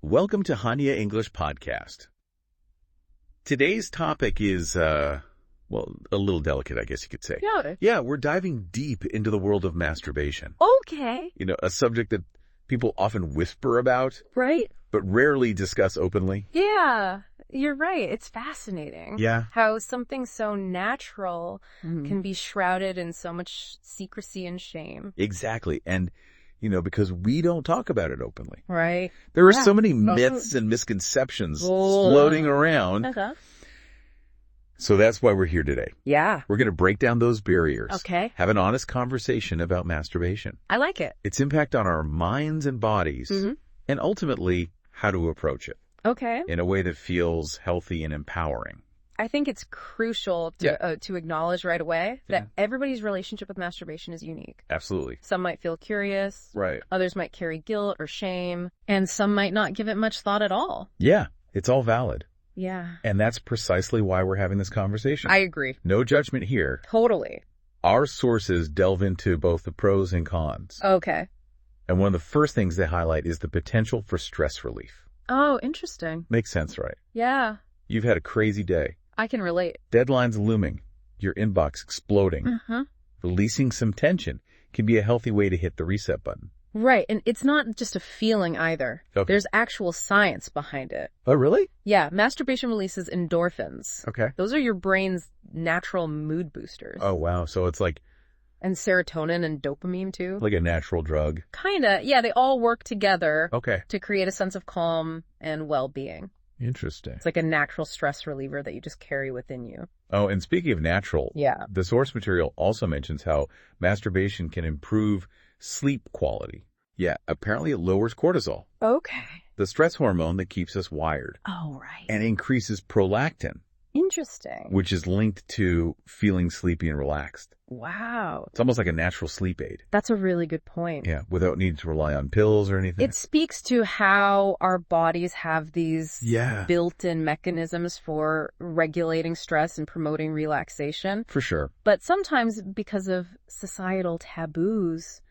Welcome to HANIA English Podcast. Today's topic is, a little delicate, I guess you could say. Yeah, we're diving deep into the world of masturbation. Okay. You know, a subject that people often whisper about. Right. But rarely discuss openly. Yeah, you're right. It's fascinating. Yeah. How something so natural can be shrouded in so much secrecy and shame. Exactly. And, because we don't talk about it openly. Right. There are so many myths and misconceptions floating around. So that's why we're here today. Yeah. We're going to break down those barriers. Okay. Have an honest conversation about masturbation. I like it. Its impact on our minds and bodies. And ultimately, how to approach it. Okay. In a way that feels healthy and empowering. I think it's crucial to acknowledge right away that everybody's relationship with masturbation is unique. Absolutely. Some might feel curious. Right. Others might carry guilt or shame. And some might not give it much thought at all. Yeah. It's all valid. Yeah. And that's precisely why we're having this conversation. I agree. No judgment here. Totally. Our sources delve into both the pros and cons. Okay. And one of the first things they highlight is the potential for stress relief. Oh, interesting. Makes sense, right? Yeah. You've had a crazy day. I can relate. Deadlines looming. Your inbox exploding. Releasing some tension can be a healthy way to hit the reset button. Right. And it's not just a feeling either. Okay. There's actual science behind it. Oh, really? Yeah. Masturbation releases endorphins. Okay. Those are your brain's natural mood boosters. Oh, wow. So it's like... And serotonin and dopamine, too. Like a natural drug. Kinda. Yeah, they all work together to create a sense of calm and well-being. Interesting. It's like a natural stress reliever that you just carry within you. Oh, and speaking of natural, the source material also mentions how masturbation can improve sleep quality. Yeah, apparently it lowers cortisol. Okay. The stress hormone that keeps us wired. Oh, right. And increases prolactin. Interesting. Which is linked to feeling sleepy and relaxed. Wow. It's almost like a natural sleep aid. That's a really good point. Yeah, without needing to rely on pills or anything. It speaks to how our bodies have these built-in mechanisms for regulating stress and promoting relaxation. For sure. But sometimes because of societal taboos,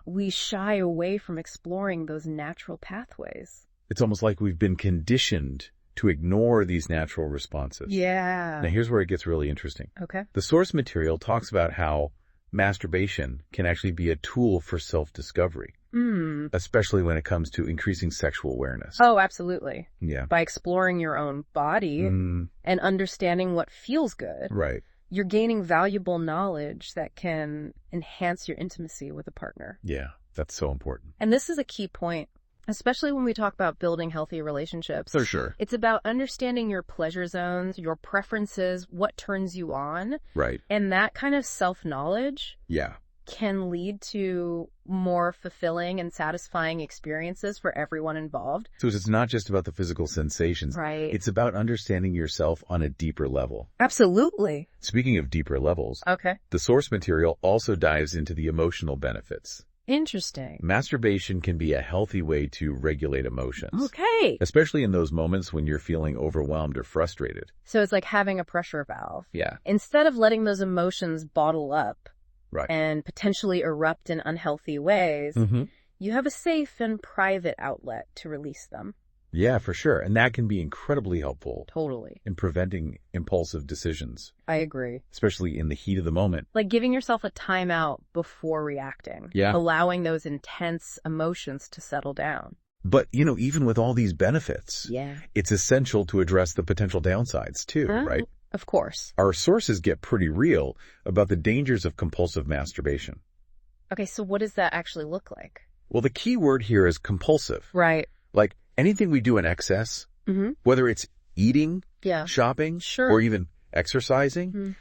we shy away from exploring those natural pathways. It's almost like we've been conditioned to ignore these natural responses. Yeah. Now, here's where it gets really interesting. Okay. The source material talks about how masturbation can actually be a tool for self-discovery, especially when it comes to increasing sexual awareness. Oh, absolutely. Yeah. By exploring your own body and understanding what feels good. Right. You're gaining valuable knowledge that can enhance your intimacy with a partner. Yeah, that's so important. And this is a key point. Especially when we talk about building healthy relationships. For sure. It's about understanding your pleasure zones, your preferences, what turns you on. Right. And that kind of self-knowledge can lead to more fulfilling and satisfying experiences for everyone involved. So it's not just about the physical sensations. Right. It's about understanding yourself on a deeper level. Absolutely. Speaking of deeper levels, the source material also dives into the emotional benefits. Interesting. Masturbation can be a healthy way to regulate emotions. Okay. Especially in those moments when you're feeling overwhelmed or frustrated. So it's like having a pressure valve. Yeah. Instead of letting those emotions bottle up and potentially erupt in unhealthy ways, you have a safe and private outlet to release them. Yeah, for sure. And that can be incredibly helpful. Totally. In preventing impulsive decisions. I agree. Especially in the heat of the moment. Like giving yourself a timeout before reacting. Yeah. Allowing those intense emotions to settle down. But, even with all these benefits, it's essential to address the potential downsides too, right? Of course. Our sources get pretty real about the dangers of compulsive masturbation. Okay, so what does that actually look like? Well, the key word here is compulsive. Right. Like anything we do in excess, whether it's eating, shopping, or even exercising,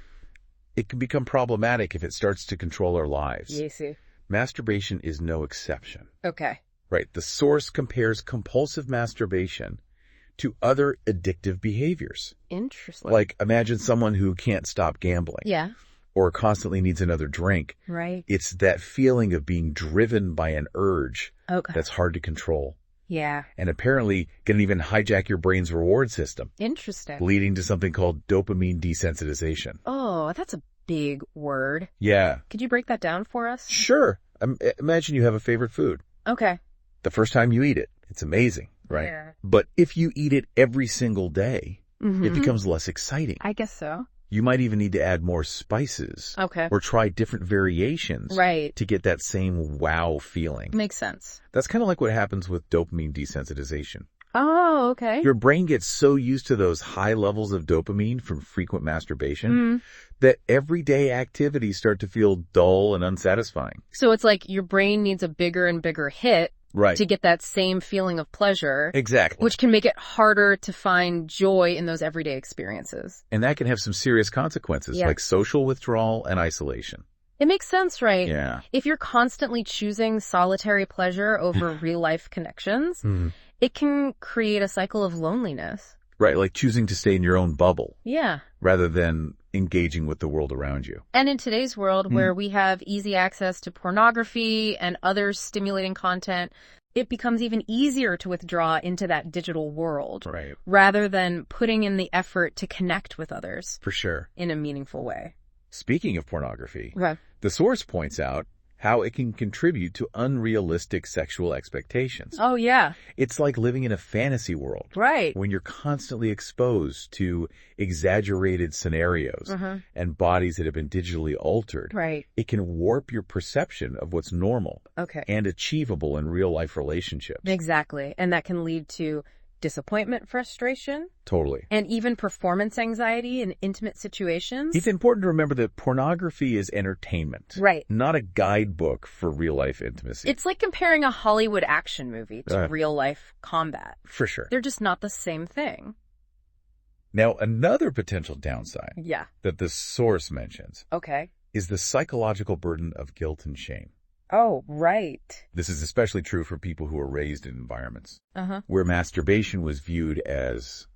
it can become problematic if it starts to control our lives. Yes. Masturbation is no exception. Okay. Right. The source compares compulsive masturbation to other addictive behaviors. Interesting. Like imagine someone who can't stop gambling. Yeah. Or constantly needs another drink. Right. It's that feeling of being driven by an urge that's hard to control. Yeah. And apparently can even hijack your brain's reward system. Interesting. Leading to something called dopamine desensitization. Oh, that's a big word. Yeah. Could you break that down for us? Sure. Imagine you have a favorite food. Okay. The first time you eat it, it's amazing. right? Yeah. But if you eat it every single day, it becomes less exciting. I guess so. You might even need to add more spices. Okay. Or try different variations. Right. To get that same wow feeling. Makes sense. That's kind of like what happens with dopamine desensitization. Oh, okay. Your brain gets so used to those high levels of dopamine from frequent masturbation that everyday activities start to feel dull and unsatisfying. So it's like your brain needs a bigger and bigger hit to get that same feeling of pleasure. Exactly. Which can make it harder to find joy in those everyday experiences. And that can have some serious consequences, like social withdrawal and isolation. It makes sense, right? Yeah. If you're constantly choosing solitary pleasure over real-life connections, it can create a cycle of loneliness. Right, like choosing to stay in your own bubble. Yeah. Rather than engaging with the world around you. And in today's world where we have easy access to pornography and other stimulating content, it becomes even easier to withdraw into that digital world. Right. Rather than putting in the effort to connect with others. For sure. In a meaningful way. Speaking of pornography, the source points out how it can contribute to unrealistic sexual expectations. Oh, yeah. It's like living in a fantasy world. Right. When you're constantly exposed to exaggerated scenarios and bodies that have been digitally altered. Right. It can warp your perception of what's normal and achievable in real-life relationships. Exactly. And that can lead to disappointment, frustration. Totally. And even performance anxiety in intimate situations. It's important to remember that pornography is entertainment. Right. Not a guidebook for real-life intimacy. It's like comparing a Hollywood action movie to real-life combat. For sure. They're just not the same thing. Now, another potential downside that the source mentions is the psychological burden of guilt and shame. Oh, right. This is especially true for people who were raised in environments where masturbation was viewed as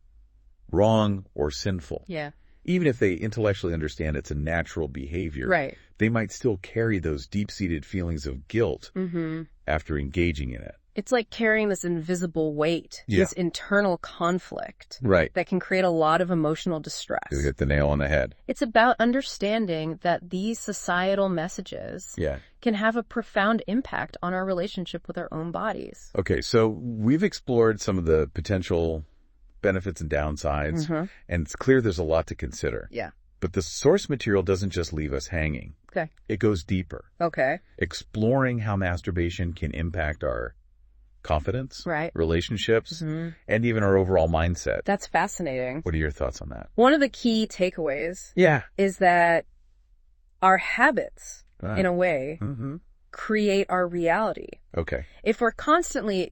wrong or sinful. Yeah. Even if they intellectually understand it's a natural behavior, they might still carry those deep-seated feelings of guilt after engaging in it. It's like carrying this invisible weight, this internal conflict that can create a lot of emotional distress. You hit the nail on the head. It's about understanding that these societal messages can have a profound impact on our relationship with our own bodies. Okay, so we've explored some of the potential benefits and downsides, and it's clear there's a lot to consider. Yeah. But the source material doesn't just leave us hanging. Okay. It goes deeper. Okay. Exploring how masturbation can impact our confidence, relationships, and even our overall mindset. That's fascinating. What are your thoughts on that? One of the key takeaways is that our habits, in a way, create our reality. Okay. If we're constantly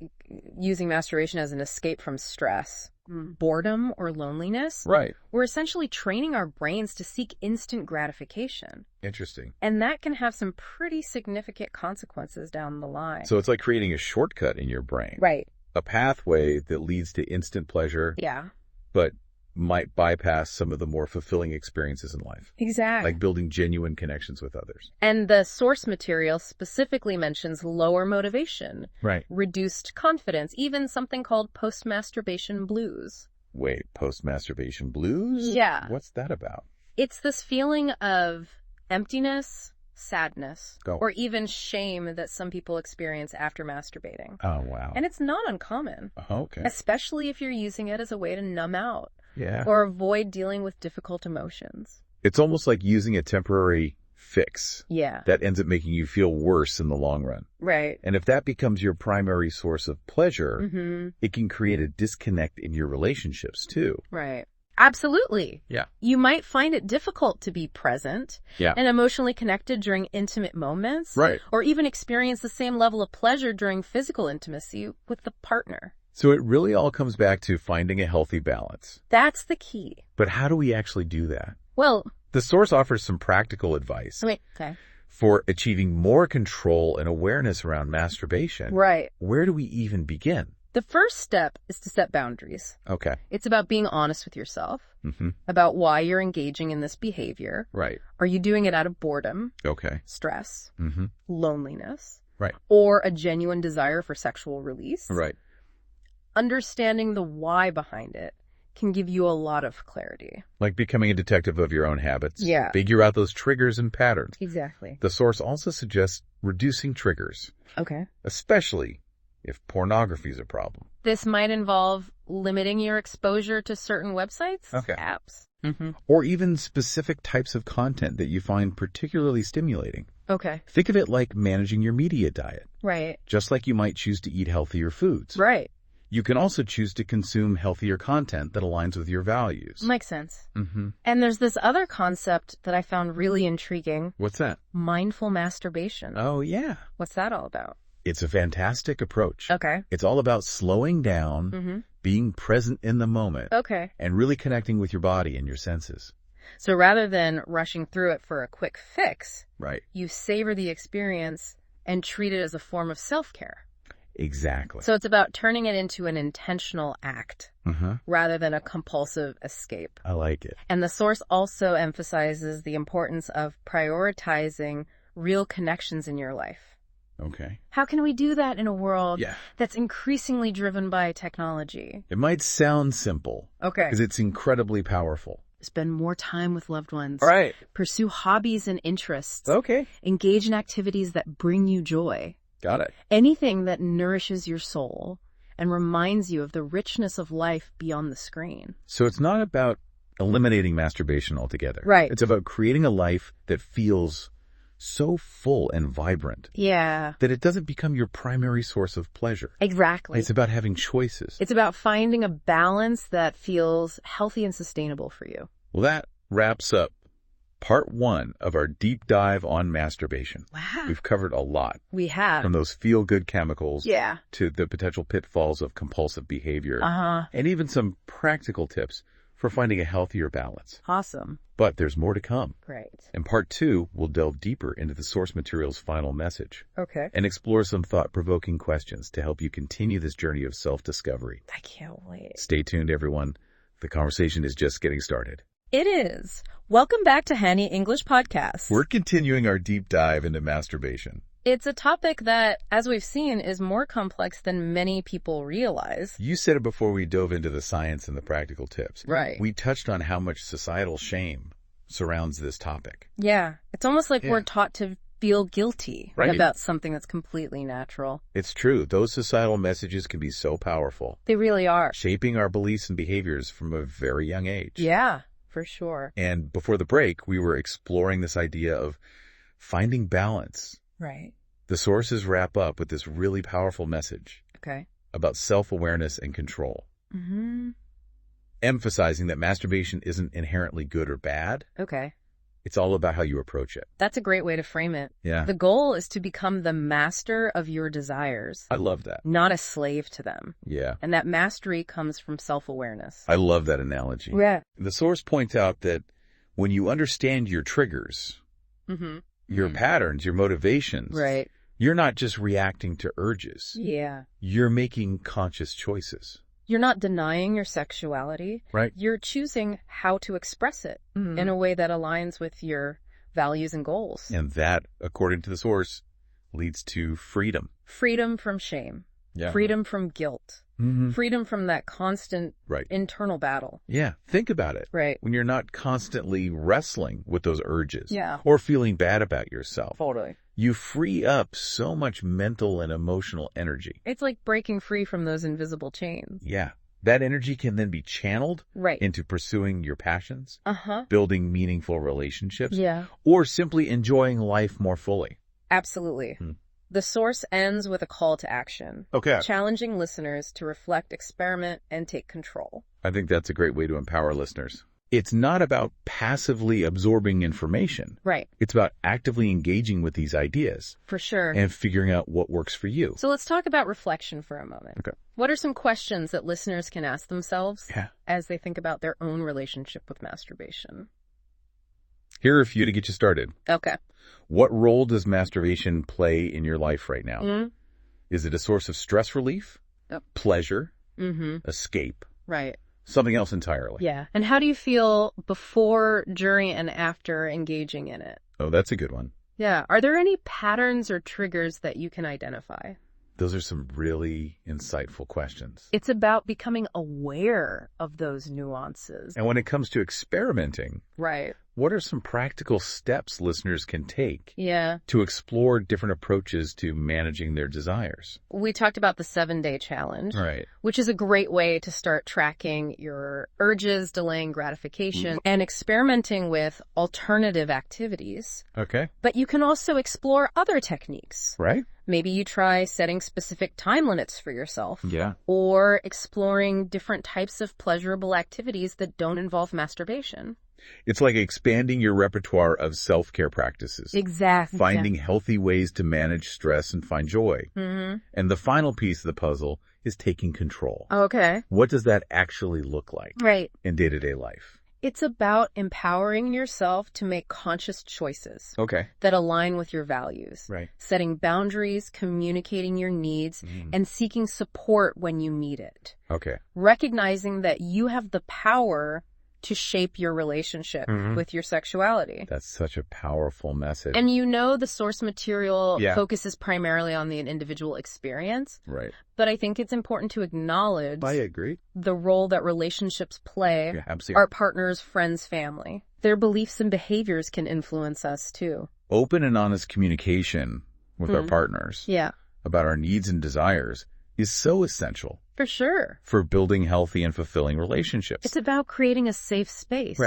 using masturbation as an escape from stress, boredom, or loneliness, we're essentially training our brains to seek instant gratification. Interesting. And that can have some pretty significant consequences down the line. So it's like creating a shortcut in your brain. Right. A pathway that leads to instant pleasure. Yeah. But might bypass some of the more fulfilling experiences in life. Exactly. Like building genuine connections with others. And the source material specifically mentions lower motivation, reduced confidence, even something called post-masturbation blues. Wait, post-masturbation blues? Yeah. What's that about? It's this feeling of emptiness, sadness, or even shame that some people experience after masturbating. Oh, wow. And it's not uncommon. Okay. Especially if you're using it as a way to numb out. Yeah. Or avoid dealing with difficult emotions. It's almost like using a temporary fix. Yeah. That ends up making you feel worse in the long run. Right. And if that becomes your primary source of pleasure, it can create a disconnect in your relationships too. Right. Absolutely. Yeah. You might find it difficult to be present and emotionally connected during intimate moments. Right. Or even experience the same level of pleasure during physical intimacy with the partner. So it really all comes back to finding a healthy balance. That's the key. But how do we actually do that? Well, the source offers some practical advice for achieving more control and awareness around masturbation. Right. Where do we even begin? The first step is to set boundaries. Okay. It's about being honest with yourself, about why you're engaging in this behavior. Right. Are you doing it out of boredom? Okay. Stress? Loneliness? Right. Or a genuine desire for sexual release? Right. Understanding the why behind it can give you a lot of clarity. Like becoming a detective of your own habits. Yeah. Figure out those triggers and patterns. Exactly. The source also suggests reducing triggers. Okay. Especially if pornography is a problem. This might involve limiting your exposure to certain websites, apps. Or even specific types of content that you find particularly stimulating. Okay. Think of it like managing your media diet. Right. Just like you might choose to eat healthier foods. Right. You can also choose to consume healthier content that aligns with your values. Makes sense. And there's this other concept that I found really intriguing. What's that? Mindful masturbation. Oh, yeah. What's that all about? It's a fantastic approach. Okay. It's all about slowing down, being present in the moment, and really connecting with your body and your senses. So rather than rushing through it for a quick fix, right, you savor the experience and treat it as a form of self-care. Exactly. So it's about turning it into an intentional act rather than a compulsive escape. I like it. And the source also emphasizes the importance of prioritizing real connections in your life. Okay. How can we do that in a world that's increasingly driven by technology? It might sound simple. Okay. Because it's incredibly powerful. Spend more time with loved ones. Right. Pursue hobbies and interests. Okay. Engage in activities that bring you joy. Got it. Anything that nourishes your soul and reminds you of the richness of life beyond the screen. So it's not about eliminating masturbation altogether. Right. It's about creating a life that feels so full and vibrant. Yeah. That it doesn't become your primary source of pleasure. Exactly. It's about having choices. It's about finding a balance that feels healthy and sustainable for you. Well, that wraps up part 1 of our deep dive on masturbation. Wow. We've covered a lot. We have. From those feel-good chemicals to the potential pitfalls of compulsive behavior. And even some practical tips for finding a healthier balance. Awesome. But there's more to come. Great. In part 2, we'll delve deeper into the source material's final message. Okay. And explore some thought-provoking questions to help you continue this journey of self-discovery. I can't wait. Stay tuned, everyone. The conversation is just getting started. It is. Welcome back to HANIA English Podcast. We're continuing our deep dive into masturbation. It's a topic that, as we've seen, is more complex than many people realize. You said it before we dove into the science and the practical tips. Right. We touched on how much societal shame surrounds this topic. Yeah. It's almost like we're taught to feel guilty about something that's completely natural. It's true. Those societal messages can be so powerful. They really are. Shaping our beliefs and behaviors from a very young age. Yeah. For sure. And before the break, we were exploring this idea of finding balance. Right. The sources wrap up with this really powerful message about self-awareness and control. Emphasizing that masturbation isn't inherently good or bad. Okay. It's all about how you approach it. That's a great way to frame it. Yeah. The goal is to become the master of your desires. I love that. Not a slave to them. Yeah. And that mastery comes from self-awareness. I love that analogy. Yeah. The source points out that when you understand your triggers, your patterns, your motivations, you're not just reacting to urges. Yeah. You're making conscious choices. You're not denying your sexuality. Right. You're choosing how to express it in a way that aligns with your values and goals. And that, according to the source, leads to freedom. Freedom from shame. Yeah. Freedom from guilt. Freedom from that constant internal battle. Yeah. Think about it. Right. When you're not constantly wrestling with those urges. Yeah. Or feeling bad about yourself. Totally. You free up so much mental and emotional energy. It's like breaking free from those invisible chains. Yeah. That energy can then be channeled into pursuing your passions, building meaningful relationships, or simply enjoying life more fully. Absolutely. The source ends with a call to action. Okay. Challenging listeners to reflect, experiment, and take control. I think that's a great way to empower listeners. It's not about passively absorbing information. Right. It's about actively engaging with these ideas. For sure. And figuring out what works for you. So let's talk about reflection for a moment. Okay. What are some questions that listeners can ask themselves as they think about their own relationship with masturbation? Here are a few to get you started. Okay. What role does masturbation play in your life right now? Is it a source of stress relief, pleasure, escape? Right. Something else entirely. Yeah. And how do you feel before, during, and after engaging in it? Oh, that's a good one. Yeah. Are there any patterns or triggers that you can identify? Those are some really insightful questions. It's about becoming aware of those nuances. And when it comes to experimenting, right, what are some practical steps listeners can take yeah, to explore different approaches to managing their desires? We talked about the 7-day challenge, right, which is a great way to start tracking your urges, delaying gratification, and experimenting with alternative activities. Okay. But you can also explore other techniques. Right. Maybe you try setting specific time limits for yourself. Yeah. Or exploring different types of pleasurable activities that don't involve masturbation. It's like expanding your repertoire of self-care practices. Exactly. Finding healthy ways to manage stress and find joy. Mm-hmm. And the final piece of the puzzle is taking control. Okay. What does that actually look like right, in day-to-day life? It's about empowering yourself to make conscious choices Okay. that align with your values. Right. Setting boundaries, communicating your needs, and seeking support when you need it. Okay. Recognizing that you have the power to shape your relationship with your sexuality. That's such a powerful message. And the source material focuses primarily on the individual experience. Right. But I think it's important to acknowledge I agree. the role that relationships play, absolutely. our partners, friends, family. Their beliefs and behaviors can influence us too. Open and honest communication with our partners about our needs and desires is so essential. For sure. For building healthy and fulfilling relationships. It's about creating a safe space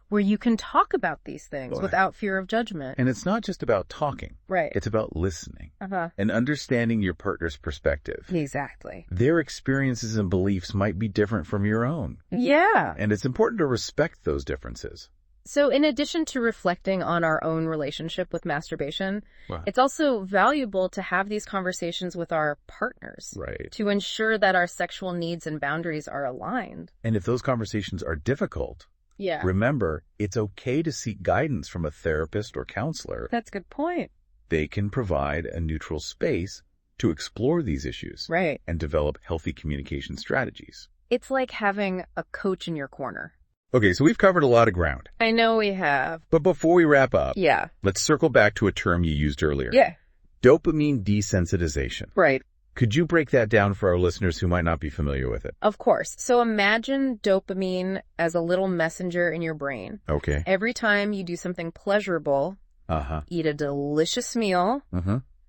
where you can talk about these things without fear of judgment. And it's not just about talking. Right. It's about listening and understanding your partner's perspective. Exactly. Their experiences and beliefs might be different from your own. Yeah. And it's important to respect those differences. So in addition to reflecting on our own relationship with masturbation, it's also valuable to have these conversations with our partners to ensure that our sexual needs and boundaries are aligned. And if those conversations are difficult, remember, it's okay to seek guidance from a therapist or counselor. That's a good point. They can provide a neutral space to explore these issues and develop healthy communication strategies. It's like having a coach in your corner. Okay, so we've covered a lot of ground. I know we have. But before we wrap up, let's circle back to a term you used earlier. Dopamine desensitization. Right. Could you break that down for our listeners who might not be familiar with it? Of course. So imagine dopamine as a little messenger in your brain. Okay. Every time you do something pleasurable, eat a delicious meal,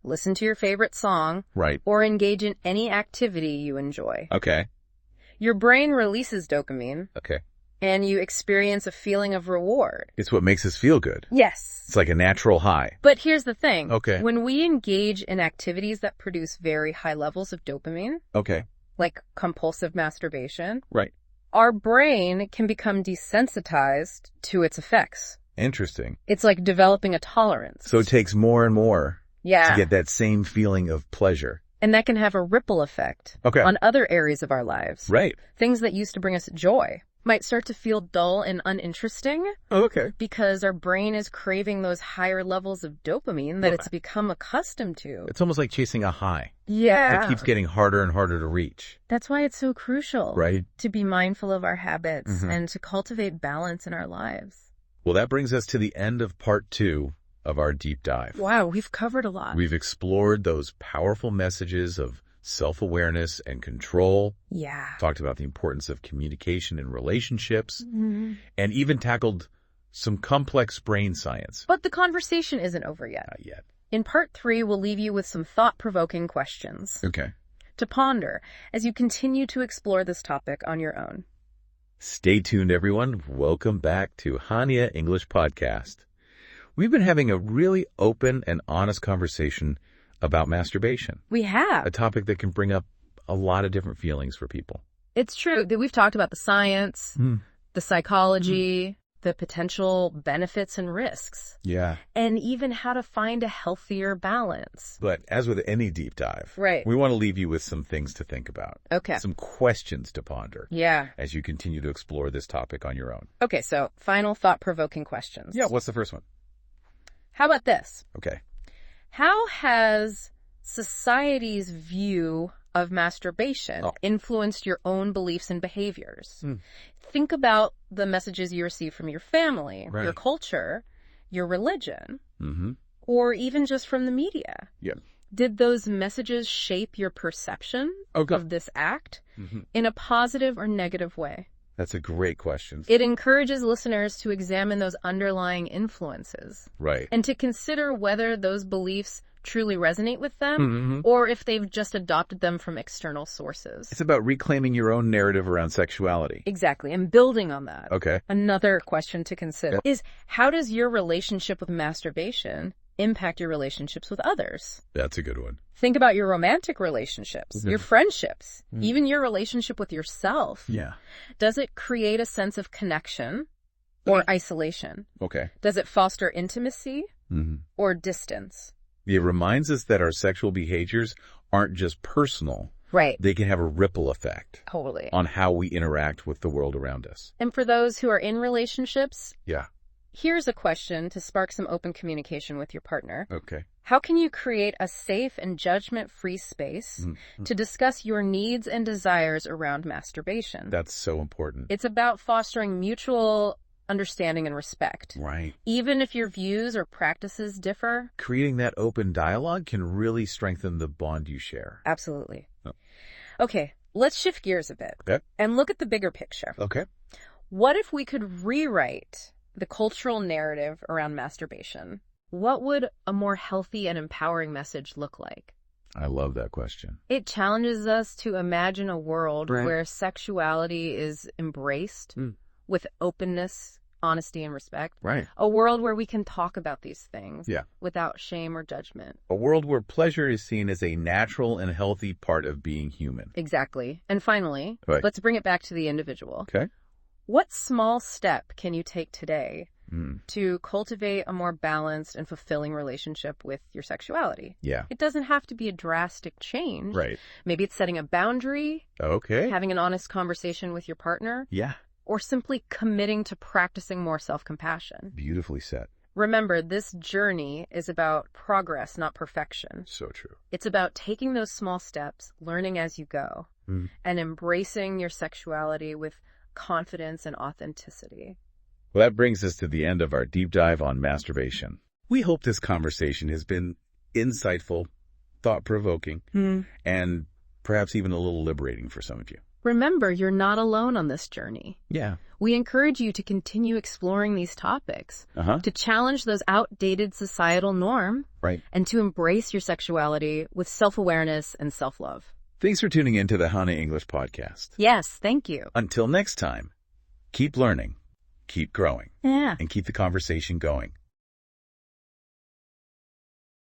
listen to your favorite song, or engage in any activity you enjoy. Okay. Your brain releases dopamine. Okay. And you experience a feeling of reward. It's what makes us feel good. Yes. It's like a natural high. But here's the thing. Okay. When we engage in activities that produce very high levels of dopamine, like compulsive masturbation, our brain can become desensitized to its effects. Interesting. It's like developing a tolerance. So it takes more and more to get that same feeling of pleasure. And that can have a ripple effect on other areas of our lives. Right. Things that used to bring us joy might start to feel dull and uninteresting. Because our brain is craving those higher levels of dopamine that it's become accustomed to. It's almost like chasing a high. Yeah. It keeps getting harder and harder to reach. That's why it's so crucial. Right. To be mindful of our habits and to cultivate balance in our lives. Well, that brings us to the end of part 2 of our deep dive. Wow, we've covered a lot. We've explored those powerful messages of self-awareness and control. Yeah. Talked about the importance of communication in relationships, and even tackled some complex brain science. But the conversation isn't over yet. Not yet. In part 3, we'll leave you with some thought-provoking questions. Okay. To ponder as you continue to explore this topic on your own. Stay tuned, everyone. Welcome back to HANIA English Podcast. We've been having a really open and honest conversation about masturbation. We have. A topic that can bring up a lot of different feelings for people. It's true that we've talked about the science, the psychology, the potential benefits and risks. Yeah. And even how to find a healthier balance. But as with any deep dive, we want to leave you with some things to think about. Okay. Some questions to ponder. Yeah. As you continue to explore this topic on your own. Okay, so final thought-provoking questions. Yeah, what's the first one? How about this? Okay. How has society's view of masturbation influenced your own beliefs and behaviors? Think about the messages you receive from your family, your culture, your religion, or even just from the media. Yeah. Did those messages shape your perception of this act in a positive or negative way? That's a great question. It encourages listeners to examine those underlying influences. Right. And to consider whether those beliefs truly resonate with them or if they've just adopted them from external sources. It's about reclaiming your own narrative around sexuality. Exactly. And building on that. Okay. Another question to consider is, how does your relationship with masturbation impact your relationships with others? That's a good one. Think about your romantic relationships, your friendships, even your relationship with yourself. Yeah. Does it create a sense of connection or isolation? Okay. Does it foster intimacy or distance? It reminds us that our sexual behaviors aren't just personal. Right. They can have a ripple effect. Totally. On how we interact with the world around us. And for those who are in relationships, yeah, here's a question to spark some open communication with your partner. Okay. How can you create a safe and judgment-free space to discuss your needs and desires around masturbation? That's so important. It's about fostering mutual understanding and respect. Right. Even if your views or practices differ. Creating that open dialogue can really strengthen the bond you share. Absolutely. Oh. Okay, let's shift gears a bit and look at the bigger picture. Okay. What if we could rewrite the cultural narrative around masturbation? What would a more healthy and empowering message look like? I love that question. It challenges us to imagine a world where sexuality is embraced with openness, honesty, and respect. Right. A world where we can talk about these things without shame or judgment. A world where pleasure is seen as a natural and healthy part of being human. Exactly. And finally, let's bring it back to the individual. Okay. What small step can you take today to cultivate a more balanced and fulfilling relationship with your sexuality? Yeah. It doesn't have to be a drastic change. Right. Maybe it's setting a boundary. Okay. Having an honest conversation with your partner. Yeah. Or simply committing to practicing more self-compassion. Beautifully said. Remember, this journey is about progress, not perfection. So true. It's about taking those small steps, learning as you go, and embracing your sexuality with confidence and authenticity. Well, that brings us to the end of our deep dive on masturbation. We hope this conversation has been insightful, thought-provoking, and perhaps even a little liberating for some of you. Remember, you're not alone on this journey. Yeah. We encourage you to continue exploring these topics, to challenge those outdated societal norms, and to embrace your sexuality with self-awareness and self-love. Thanks for tuning in to the HANIA English Podcast. Yes, thank you. Until next time, keep learning, keep growing, and keep the conversation going.